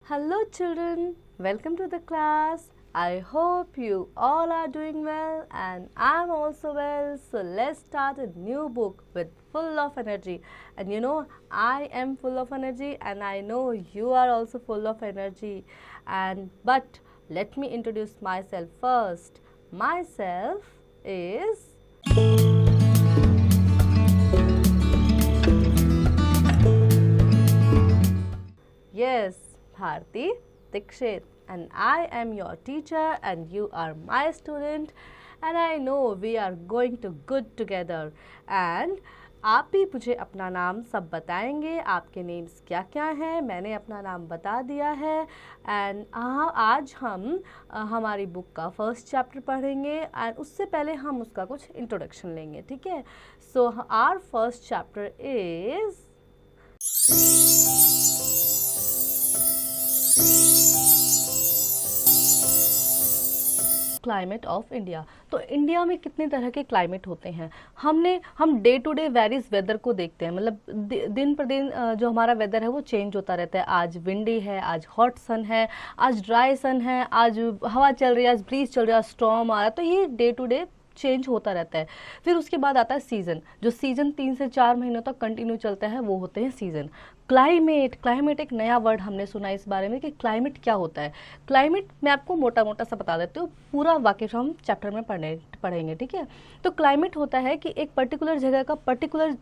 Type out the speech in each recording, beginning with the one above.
Hello children, welcome to the class. I hope you all are doing well and I'm also well. So let's start a new book with full of energy. And I am full of energy and I know you are also full of energy. But let me introduce myself first. Myself is Yes, Bharti Dikshit, and I am your teacher and you are my student and I know we are going to good together and आप भी मुझे अपना नाम सब बताएंगे आपके names क्या क्या हैं मैंने अपना नाम बता दिया है एंड आज हम हमारी बुक का फर्स्ट चैप्टर पढ़ेंगे एंड उससे पहले हम उसका कुछ इंट्रोडक्शन लेंगे ठीक है so our first chapter is climate of India. तो इंडिया में कितने तरह के क्लाइमेट होते हैं हम day to day varies weather को देखते हैं मतलब दिन पर दिन जो हमारा वेदर है वो चेंज होता रहता है। आज विंडी है, आज हॉट सन है, आज ड्राई सन है, आज हवा चल रही है, आज ब्रीज चल रही है, आज स्टॉर्म आ रहा है। तो ये डे टू डे चेंज होता रहता है। फिर उसके बाद आता है सीज़न, जो सीज़न 3 से 4 महीनों तक कंटिन्यू चलता है वो होते हैं सीज़न। क्लाइमेट एक नया वर्ड हमने सुना इस बारे में कि क्लाइमेट क्या होता है। क्लाइमेट मैं आपको मोटा मोटा सा बता देती हूँ, पूरा वाक्य हम चैप्टर में पढ़ेंगे ठीक है। तो क्लाइमेट होता है कि एक पर्टिकुलर जगह का पर्टिकुलर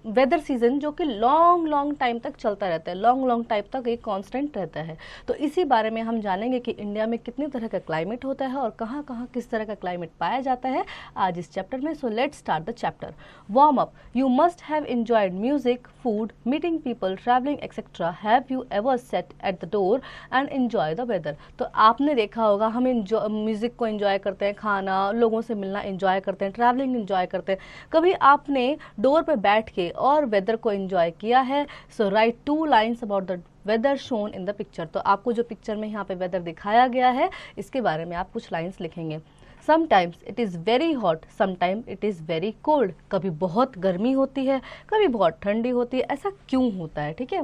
वेदर सीजन जो कि लॉन्ग टाइम तक चलता रहता है, लॉन्ग टाइम तक एक कांस्टेंट रहता है। तो इसी बारे में हम जानेंगे कि इंडिया में कितने तरह का क्लाइमेट होता है और कहाँ कहाँ किस तरह का क्लाइमेट पाया जाता है आज इस चैप्टर में। So let's start the chapter. Warm up. You must have enjoyed music, food, meeting people, traveling etc. Have you ever sat at the door and enjoy the weather? तो आपने देखा होगा हम म्यूजिक को एंजॉय करते हैं, खाना, लोगों से मिलना एंजॉय करते हैं, ट्रैवलिंग एंजॉय करते हैं। कभी आपने डोर पे बैठ के और वेदर को एंजॉय किया है? So right 2 lines about the weather shown in the picture. तो आपको जो पिक्चर में यहाँ पे वेदर दिखाया गया है इसके बारे में आप कुछ लाइन्स लिखेंगे। Sometimes it is very hot, sometimes it is very cold. कभी बहुत गर्मी होती है, कभी बहुत ठंडी होती है। ऐसा क्यों होता है ठीक है।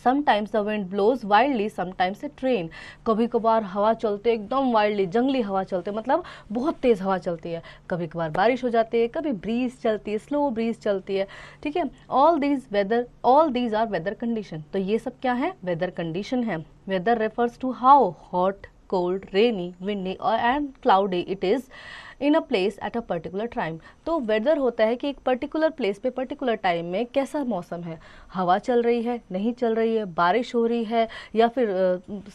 Sometimes the wind blows wildly, sometimes it rain. कभी कभार हवा चलते एकदम वाइल्डली, जंगली हवा चलते मतलब बहुत तेज़ हवा चलती है। कभी कभार बारिश हो जाती है, कभी ब्रीज चलती है, स्लो ब्रीज चलती है ठीक है। All these are weather condition. तो ये सब क्या है? वेदर कंडीशन है। Weather refers to how hot, cold, rainy, windy and cloudy it is in a place at a particular time। तो वेदर होता है कि एक पर्टिकुलर प्लेस पे पर्टिकुलर टाइम में कैसा मौसम है, हवा चल रही है, नहीं चल रही है, बारिश हो रही है या फिर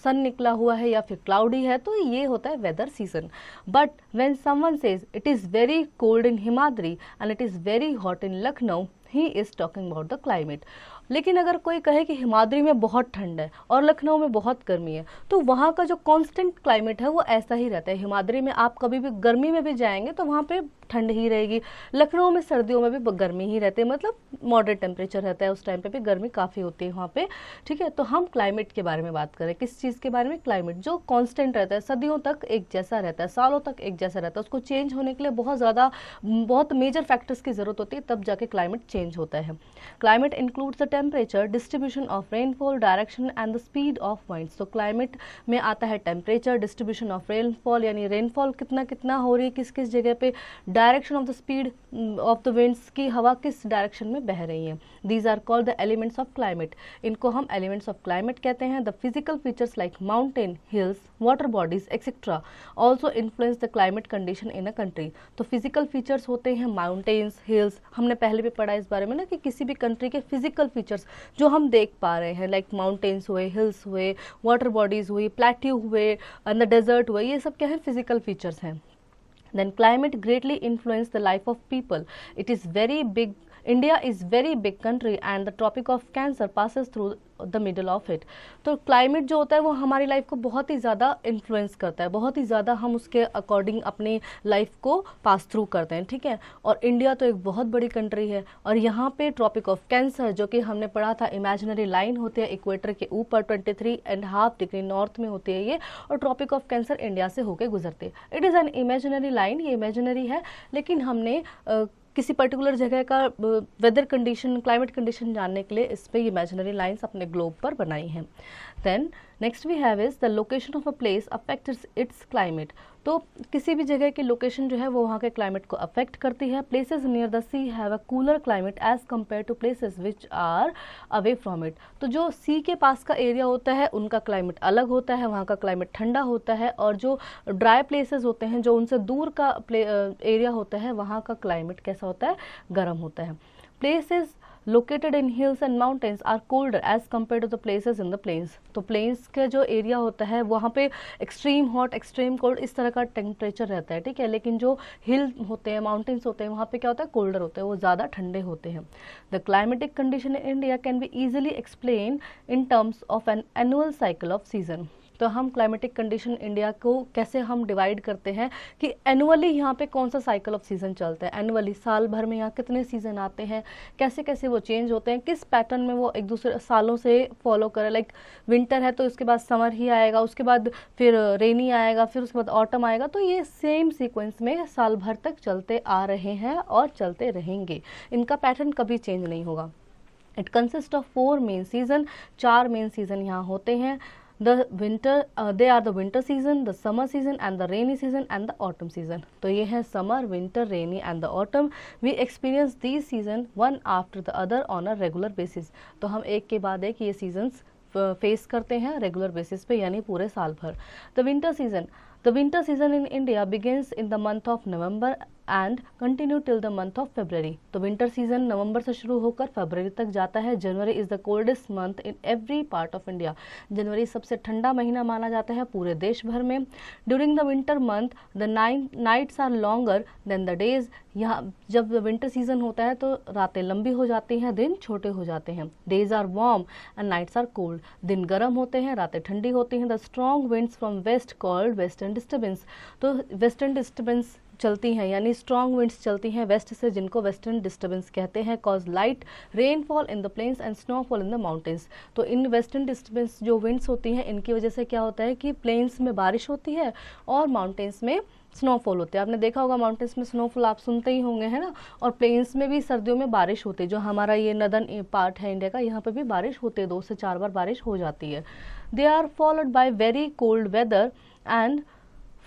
सन निकला हुआ है या फिर क्लाउडी है। तो ये होता है weather season. But when someone says it is very cold in Himadri and it is very hot in Lucknow, he is talking about the climate. लेकिन अगर कोई कहे कि हिमाद्री में बहुत ठंड है और लखनऊ में बहुत गर्मी है तो वहाँ का जो कांस्टेंट क्लाइमेट है वो ऐसा ही रहता है। हिमाद्री में आप कभी भी गर्मी में भी जाएंगे तो वहाँ पे ठंड ही रहेगी, लखनऊ में सर्दियों में भी गर्मी ही रहती है, मतलब मॉडरेट टेम्परेचर रहता है, उस टाइम पे भी गर्मी काफ़ी होती है वहाँ पे ठीक है। तो हम क्लाइमेट के बारे में बात करें, किस चीज़ के बारे में? क्लाइमेट जो कांस्टेंट रहता है, सदियों तक एक जैसा रहता है, सालों तक एक जैसा रहता है। उसको चेंज होने के लिए बहुत मेजर फैक्टर्स की ज़रूरत होती है, तब जाके क्लाइमेट चेंज होता है। Climate includes the temperature, distribution of rainfall, direction and the speed of winds. तो क्लाइमेट में आता है टेम्परेचर, डिस्ट्रीब्यूशन ऑफ रेनफॉल यानी रेनफॉल कितना कितना हो रही है किस किस जगह पे, direction of the speed of the winds की हवा किस डायरेक्शन में बह रही है। These are called the elements of climate. इनको हम एलिमेंट्स ऑफ क्लाइमेट कहते हैं। The physical features like mountain, hills, water bodies etcetera also influence the climate condition in a country. तो फिजिकल फीचर्स होते हैं माउंटेन्स, हिल्स, हमने पहले भी पढ़ा इस बारे में ना कि किसी भी कंट्री के फिजिकल फीचर्स जो हम देख पा रहे हैं लाइक माउंटेन्स हुए, हिल्स हुए, वाटर बॉडीज हुई, प्लेट्यू हुए एंड द डेजर्ट हुए, ये सब क्या है? फिजिकल फीचर्स हैं। Then climate greatly influence the life of people. It is very big. India is very big country and the tropic of Cancer passes through the middle of it. तो climate जो होता है वो हमारी life को बहुत ही ज़्यादा इन्फ्लुएंस करता है, बहुत ही ज़्यादा हम उसके अकॉर्डिंग अपनी लाइफ को पास थ्रू करते हैं ठीक है। और इंडिया तो एक बहुत बड़ी कंट्री है और यहाँ पे ट्रॉपिक ऑफ कैंसर जो कि हमने पढ़ा था इमेजिनरी लाइन होती है इक्वेटर के ऊपर 23.5 डिग्री नॉर्थ में होती है ये, और ट्रॉपिक ऑफ कैंसर इंडिया से होकर गुजरती है। It is an imaginary line, ये इमेजिनरी है लेकिन हमने किसी पर्टिकुलर जगह का वेदर कंडीशन, क्लाइमेट कंडीशन जानने के लिए इस पे इमेजिनरी लाइंस अपने ग्लोब पर बनाई हैं। Then next we have is the location of a place affects its climate. तो किसी भी जगह की लोकेशन जो है वो वहाँ के क्लाइमेट को अफेक्ट करती है। Places near the sea have a cooler climate as compare to places which are away from it. तो जो सी के पास का एरिया होता है उनका क्लाइमेट अलग होता है, वहाँ का क्लाइमेट ठंडा होता है, और जो ड्राई प्लेसेस होते हैं, जो उनसे दूर का एरिया होता है, वहाँ का क्लाइमेट कैसा होता है, गर्म होता है। Places located in hills and mountains are colder as compared to the places in the plains। तो plains का जो एरिया होता है वहाँ पे एक्सट्रीम हॉट, एक्सट्रीम कोल्ड, इस तरह का टेम्परेचर रहता है, ठीक है। लेकिन जो हिल होते हैं, माउंटेन्स होते हैं, वहाँ पे क्या होता है, कोल्डर होते हैं, वो ज़्यादा ठंडे होते हैं। The climatic condition in India can be easily explain in terms of an annual cycle off season. तो हम क्लाइमेटिक कंडीशन इंडिया को कैसे हम डिवाइड करते हैं कि एनुअली यहाँ पे कौन सा साइकिल ऑफ सीजन चलता है, एनुअली साल भर में यहाँ कितने सीजन आते हैं, कैसे कैसे वो चेंज होते हैं, किस पैटर्न में वो एक दूसरे सालों से फॉलो करे। लाइक विंटर है तो उसके बाद समर ही आएगा, उसके बाद फिर रेनी आएगा, फिर उसके बाद ऑटम आएगा। तो ये सेम सीक्वेंस में साल भर तक चलते आ रहे हैं और चलते रहेंगे, इनका पैटर्न कभी चेंज नहीं होगा। It consist of 4 main season, 4 main season यहाँ होते हैं। The winter they are the winter season, the summer season and the rainy season and the autumn season। तो ये है summer, winter, rainy and the autumn। We experience these season one after the other on a regular basis। तो हम एक के बाद एक ये seasons फेस करते हैं रेगुलर बेसिस पे, यानी पूरे साल भर। The winter season in India begins in the month of November and continue till the month of February. तो विंटर सीजन नवंबर से शुरू होकर फरवरी तक जाता है। January is the coldest month in every part of India. जनवरी सबसे ठंडा महीना माना जाता है पूरे देश भर में। During the winter month the nights are longer than the days. यहाँ जब विंटर सीजन होता है तो रातें लंबी हो जाती हैं, दिन छोटे हो जाते हैं। Days are warm and nights are cold. दिन गर्म होते हैं, रातें ठंडी होती हैं। The strong winds from west called western disturbance. तो वेस्टर्न डिस्टर्बेंस चलती हैं, यानी स्ट्रॉन्ग विंड्स चलती हैं वेस्ट से, जिनको वेस्टर्न डिस्टर्बेंस कहते हैं। Cause light rainfall in the plains and snowfall in the mountains. तो इन वेस्टर्न डिस्टर्बेंस जो विंड्स होती हैं, इनकी वजह से क्या होता है कि प्लेन्स में बारिश होती है और माउंटेन्स में स्नोफॉल होते हैं। आपने देखा होगा माउंटेन्स में स्नोफॉल आप सुनते ही होंगे, है ना। और प्लेन्स में भी सर्दियों में बारिश होती है। जो हमारा ये नदर्न पार्ट है इंडिया का, यहाँ पे भी बारिश होती है, 2 से 4 बार बारिश हो जाती है। They are followed by very cold weather and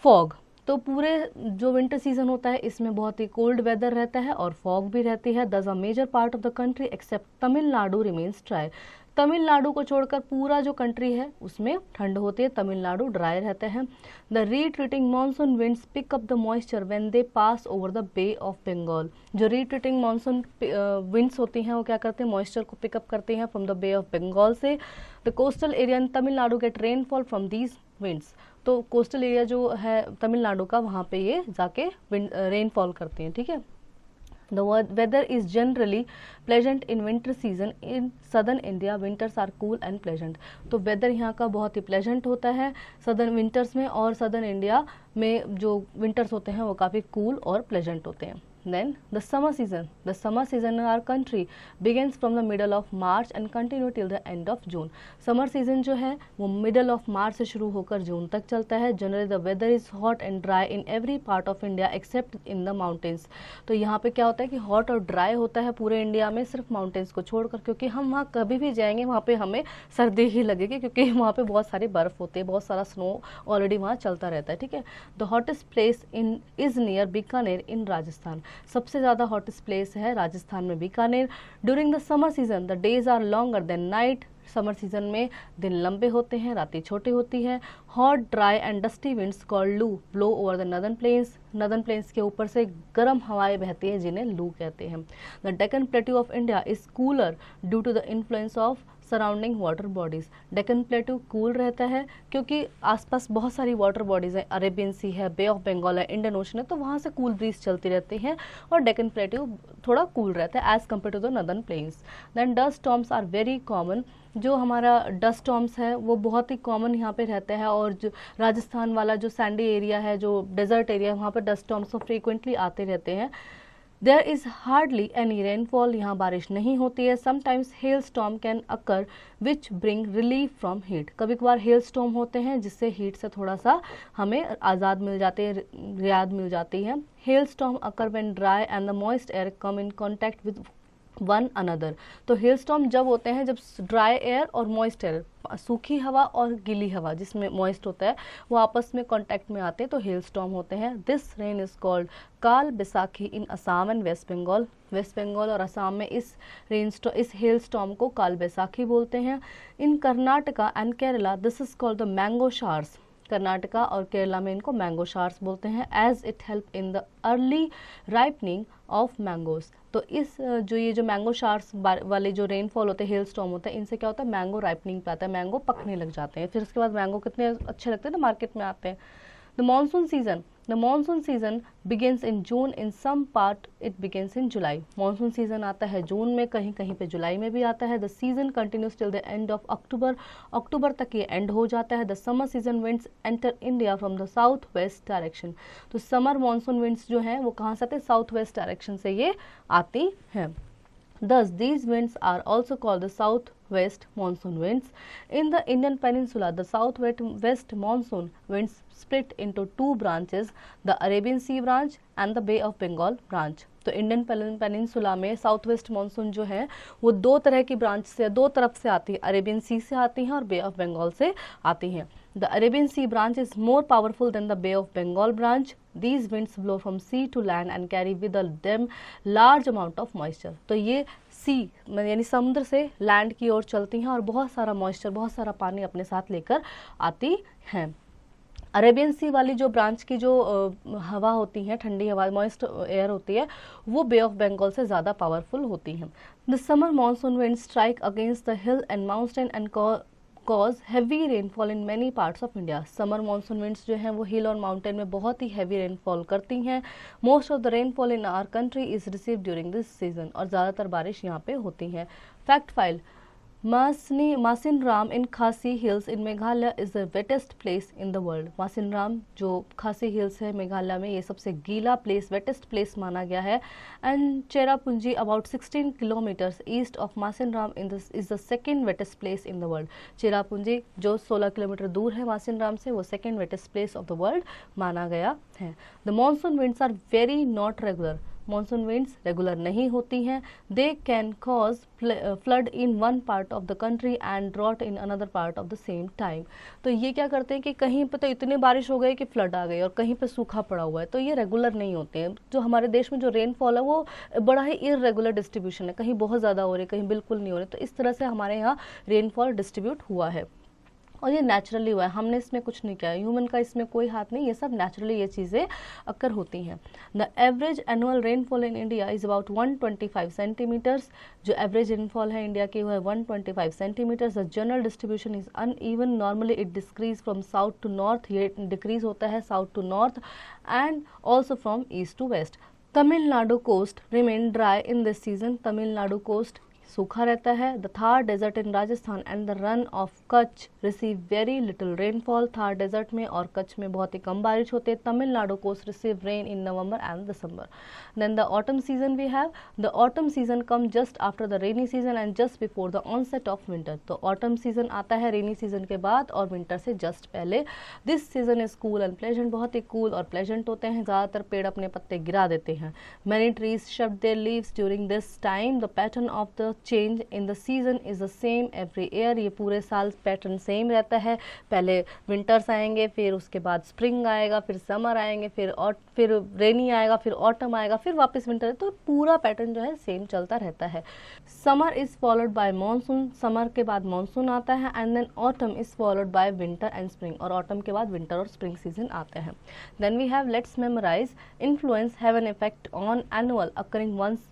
fog. तो पूरे जो विंटर सीजन होता है इसमें बहुत ही कोल्ड वेदर रहता है और फॉग भी रहती है। Thus a major part of the country except Tamil Nadu remains dry. Tamil Nadu को छोड़कर पूरा जो कंट्री है उसमें ठंड होती है, तमिलनाडु ड्राई रहते हैं। The retreating monsoon winds pick up the moisture when they pass over the bay of Bengal. जो रिट्रीटिंग मानसून विंड्स होती हैं वो क्या करते हैं, मॉइस्चर को पिकअप करते हैं from the bay of Bengal से। The coastal area in Tamil Nadu get rainfall from these winds. तो कोस्टल एरिया जो है तमिलनाडु का, वहाँ पे ये जाके रेनफॉल करते हैं, ठीक है। The weather is generally pleasant in winter season in southern India. Winters are cool and pleasant। तो वेदर यहाँ का बहुत ही प्लेजेंट होता है सदर्न विंटर्स में, और सदर्न इंडिया में जो विंटर्स होते हैं वो काफ़ी कूल और प्लेजेंट होते हैं। Then the summer season in our country begins from the middle of March and continue till the end of June। Summer season जो है वो मिडल ऑफ मार्च से शुरू होकर जून तक चलता है। Generally the weather is hot and dry in every part of India except in the mountains. तो यहाँ पे क्या होता है कि हॉट और ड्राई होता है पूरे इंडिया में, सिर्फ माउंटेन्स को छोड़कर, क्योंकि हम वहाँ कभी भी जाएंगे वहाँ पे हमें सर्दी ही लगेगी, क्योंकि वहाँ पे बहुत सारी बर्फ होती है, बहुत सारा स्नो ऑलरेडी वहाँ चलता रहता है, ठीक है। The hottest place in is near Bikaner in Rajasthan. सबसे ज़्यादा हॉटेस्ट प्लेस है राजस्थान में Bikaner. During the summer season the days are longer than night. Summer season में दिन लंबे होते हैं, रातें छोटी होती हैं। Hot dry and dusty winds called loo blow over the northern plains. Northern plains के ऊपर से गर्म हवाएं बहती हैं जिन्हें लू कहते हैं। The Deccan plateau of India is cooler due to the influence of surrounding water bodies. Deccan plateau cool रहता है क्योंकि आसपास बहुत सारी वाटर बॉडीज हैं, अरेबियन सी है, बे ऑफ बंगाल है, इंडियन ओशन है, तो वहाँ से कूल ब्रीज चलती रहती हैं और डेक्कन प्लेट्यू थोड़ा कूल रहता है as compare to the northern plains. Then dust storms are very common. जो हमारा डस्ट स्टॉर्म्स है वो बहुत ही कॉमन यहाँ पे रहता है, और जो राजस्थान वाला जो सैंडी एरिया है, जो डेजर्ट एरिया है, वहाँ पर डस्ट स्टॉर्म्स तो फ्रीक्वेंटली आते रहते हैं। There is hardly any rainfall. यहाँ बारिश नहीं होती है। Sometimes hail storm can occur which bring relief from heat. कभी कभार हेल स्टॉर्म होते हैं जिससे हीट से थोड़ा सा हमें आज़ाद मिल जाते हैं, रियाद मिल जाती है। Hello storm occur when dry and the moist air come in contact with one another. तो हेल स्टॉर्म जब होते हैं जब ड्राई एयर और मॉइस्ट एयर, सूखी हवा और गीली हवा जिसमें मॉइस्ट होता है, वो आपस में कांटेक्ट में आते हैं तो हेल स्टॉर्म होते हैं। This rain is called Kal Baisakhi in Assam and West Bengal. West Bengal और असम में इस हेल स्टॉर्म को काल बैसाखी बोलते हैं। In Karnataka and Kerala this is called the mango showers. Karnataka और केरला में इनको मैंगो शार्स बोलते हैं, as it help in the early ripening of mangoes. तो इस ये जो मैंगो शार्स वाले जो रेनफॉल होते हैं, हेल स्टॉर्म होता है, इनसे क्या होता है, मैंगो राइपनिंग पे आता है, मैंगो पकने लग जाते हैं। फिर उसके बाद मैंगो कितने अच्छे लगते हैं ना, मार्केट में आते हैं। The monsoon season begins in June, in some part it begins in July. Monsoon season आता है जून में, कहीं कहीं पे जुलाई में भी आता है। The season continues till the end of October, अक्टूबर तक ये एंड हो जाता है। The summer season winds enter India from the south west direction. तो समर मानसून विंड्स जो हैं वो कहाँ से आते हैं, साउथ वेस्ट डायरेक्शन से ये आती हैं। Thus, these winds are also called the southwest monsoon winds. In the Indian peninsula, the southwest monsoon winds split into two branches, the Arabian Sea branch and the Bay of Bengal branch. तो Indian peninsula में south west monsoon जो है वो दो तरह की branch से, दो तरफ से आती है, अरेबियन सी से आती हैं और बे ऑफ बंगाल से आती हैं। The Arabian Sea branch is more powerful than the bay of Bengal branch. These winds blow from sea to land and carry with them large amount of moisture. तो ये सी यानी समुद्र से लैंड की ओर चलती हैं और बहुत सारा मॉइस्चर, बहुत सारा पानी अपने साथ लेकर आती हैं। अरेबियन सी वाली जो ब्रांच की जो हवा होती है, ठंडी हवा, मॉइस्ट एयर होती है, वो बे ऑफ बंगाल से ज़्यादा पावरफुल होती हैं। The summer monsoon wind strike against the hill and mountain and cause heavy rainfall in many parts of India. Summer monsoon winds जो हैं वो हिल और माउंटेन में बहुत ही हैवी रेनफॉल करती हैं। Most of the rainfall in our country is received during this season. और ज़्यादातर बारिश यहाँ पे होती है। फैक्ट फाइल, मासिनराम इन खासी hills in Meghalaya is the wettest place in the world. Mawsynram जो खासी हिल्स है मेघालय में, ये सबसे गीला प्लेस, वेटेस्ट प्लेस माना गया है। And Cherrapunji about 16 kilometres east of Mawsynram is the second wettest place in the world. Cherrapunji जो 16 किलोमीटर दूर है मासिनराम से, वो second wettest place of the world माना गया है। The monsoon winds are very not regular. Monsoon winds regular नहीं होती हैं। They can cause flood in one part of the country and drought in another part of the same time. तो ये क्या करते हैं कि कहीं पे तो इतनी बारिश हो गई कि फ्लड आ गई और कहीं पे सूखा पड़ा हुआ है। तो ये रेगुलर नहीं होते हैं। जो हमारे देश में जो रेनफॉल है वो बड़ा ही इरेगुलर डिस्ट्रीब्यूशन है, कहीं बहुत ज़्यादा हो रही है, कहीं बिल्कुल नहीं हो रही। तो इस तरह से हमारे यहाँ रेनफॉल डिस्ट्रीब्यूट हुआ है और ये नेचुरली हुआ है, हमने इसमें कुछ नहीं किया, ह्यूमन का इसमें कोई हाथ नहीं, ये सब नेचुरली ये चीज़ें अक्कर होती हैं। The average annual rainfall in India is about 125 centimetres. जो एवरेज रेनफॉल है इंडिया की वो है 125 centimetres. The general distribution is uneven, normally it decreases from south to north, ये डिक्रीज होता है south to north and also from east to west. Tamil Nadu coast remain dry in this season. Tamil Nadu coast सूखा रहता है। The Thar desert in Rajasthan and the Rann of Kutch receive very little rainfall. Thar desert में और कच्छ में बहुत ही कम बारिश होती है। Tamil Nadu coast receive rain in November and December. Then the autumn season we have, the autumn season come just after the rainy season and just before the onset of winter. तो autumn season आता है rainy season के बाद और winter से just पहले। This season is cool and pleasant, बहुत ही cool और प्लेजेंट होते हैं। ज़्यादातर पेड़ अपने पत्ते गिरा देते हैं। Many trees shade there leaves during this time. The pattern of the change in the season is the same every year. ये पूरे साल पैटर्न सेम रहता है। पहले विंटर्स आएंगे, फिर उसके बाद स्प्रिंग आएगा, फिर समर आएंगे, फिर रेनी आएगा, फिर ऑटम आएगा, फिर वापस विंटर। तो पूरा पैटर्न जो है सेम चलता रहता है। Summer is followed by monsoon, summer के बाद मानसून आता है। And then autumn is followed by winter and spring, और ऑटम के बाद विंटर और स्प्रिंग सीजन आते हैं। Then we have, let's memorise, influence have an effect on annual occurring once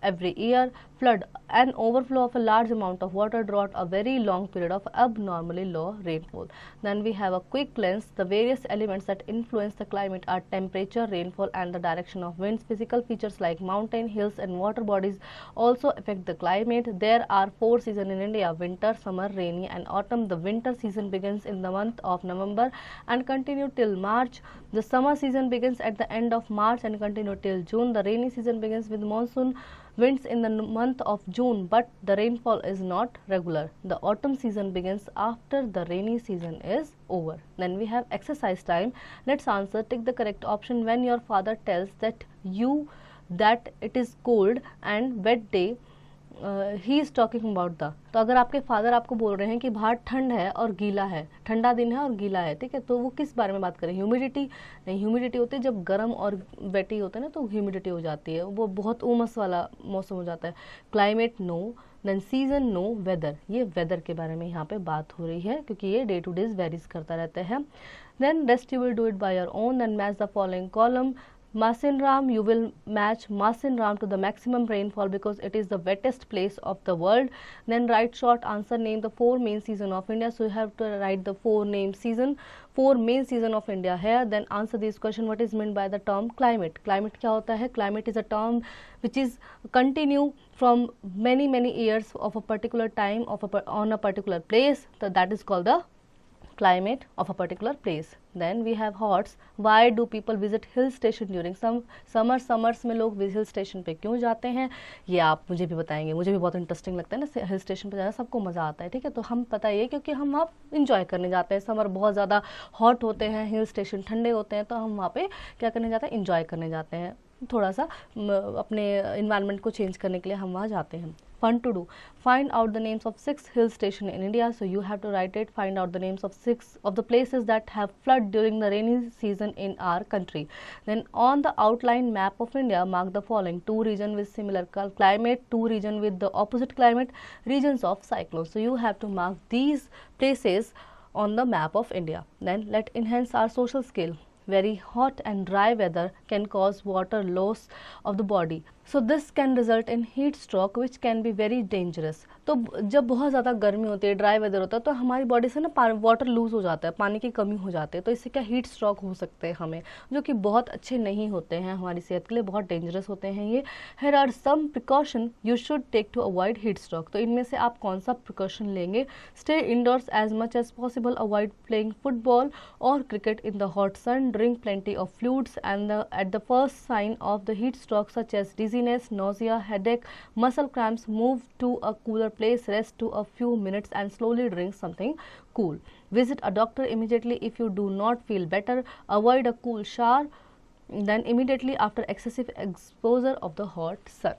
every year, flood, an overflow of a large amount of water, drought, a very long period of abnormally low rainfall. Then we have a quick glance. The various elements that influence the climate are temperature, rainfall, and the direction of winds. Physical features like mountain, hills, and water bodies also affect the climate. There are 4 seasons in India: winter, summer, rainy, and autumn. The winter season begins in the month of November and continue till March. The summer season begins at the end of March and continue till June. The rainy season begins with monsoon winds in the month of June, but the rainfall is not regular. The autumn season begins after the rainy season is over. Then we have exercise time. Let's answer. Take the correct option. When your father tells that it is cold and wet day, he is talking about the, तो अगर आपके father आपको बोल रहे हैं कि बाहर ठंड है और गीला है, ठंडा दिन है और गीला है, ठीक है, तो वो किस बारे में बात करें? ह्यूमिडिटी? नहीं, ह्यूमिडिटी होती है जब गर्म और वेटी होता है ना, तो ह्यूमिडिटी हो जाती है, वो बहुत उमस वाला मौसम हो जाता है। Climate no, then season no, weather, ये वेदर के बारे में यहाँ पे बात हो रही है, क्योंकि ये डे टू डे वेरीज करता रहता है। Then rest you will do it by your own, then match the following column. Masinram, you will match Masinram to the maximum rainfall because it is the wettest place of the world. Then write short answer, name the 4 main season of India. So you have to write the 4 main season of India here. Then answer this question, what is meant by the term climate? Climate क्या होता है? Climate is a term which is continue from many years of a particular time on a particular place. So that is called the climate of a particular place. Then we have hots. Why do people visit hill station during summers में लोग hill station पे क्यों जाते हैं? ये आप मुझे भी बताएंगे, मुझे भी बहुत इंटरेस्टिंग लगता है ना हिल स्टेशन पे जाना, सबको मज़ा आता है, ठीक है, तो हम पता ये क्योंकि हम वहाँ इंजॉय करने जाते हैं। समर बहुत ज़्यादा हॉट होते हैं, हिल स्टेशन ठंडे होते हैं, तो हम वहाँ पे क्या करने जाते हैं? इंजॉय करने जाते हैं, थोड़ा सा अपने इन्वायरमेंट को चेंज करने के लिए हम वहाँ जाते हैं। Fun to do. Find out the names of 6 hill stations in India. So you have to write it. Find out the names of 6 of the places that have flood during the rainy season in our country. Then on the outline map of India, mark the following: 2 regions with similar climate, 2 regions with the opposite climate, regions of cyclones. So you have to mark these places on the map of India. Then let enhance our social skill. Very hot and dry weather can cause water loss of the body. So this can result in heat stroke which can be very dangerous. तो जब बहुत ज़्यादा गर्मी होती है, dry weather होता है, तो हमारी बॉडी से ना वाटर लूज हो जाता है, पानी की कमी हो जाती है, तो इससे क्या हीट स्ट्रोक हो सकते हैं हमें, जो कि बहुत अच्छे नहीं होते हैं, हमारी सेहत के लिए बहुत डेंजरस होते हैं ये। Here are some precaution you should take to avoid heat stroke. तो इनमें से आप कौन सा प्रिकॉशन लेंगे? Stay indoors as much as possible, avoid playing football or cricket in the hot sun, drink plenty of fluids, and at the first sign of the heat stroke such as dizziness, nausea, headache, muscle cramps, move to a cooler place, rest to a few minutes and slowly drink something cool. Visit a doctor immediately if you do not feel better. Avoid a cool shower then immediately after excessive exposure of the hot sun.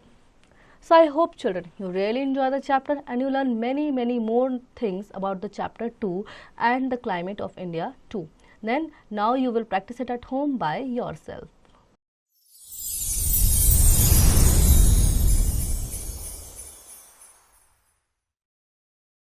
So I hope children you really enjoy the chapter and you learn many more things about the chapter 2 and the climate of India too. Then now you will practice it at home by yourself.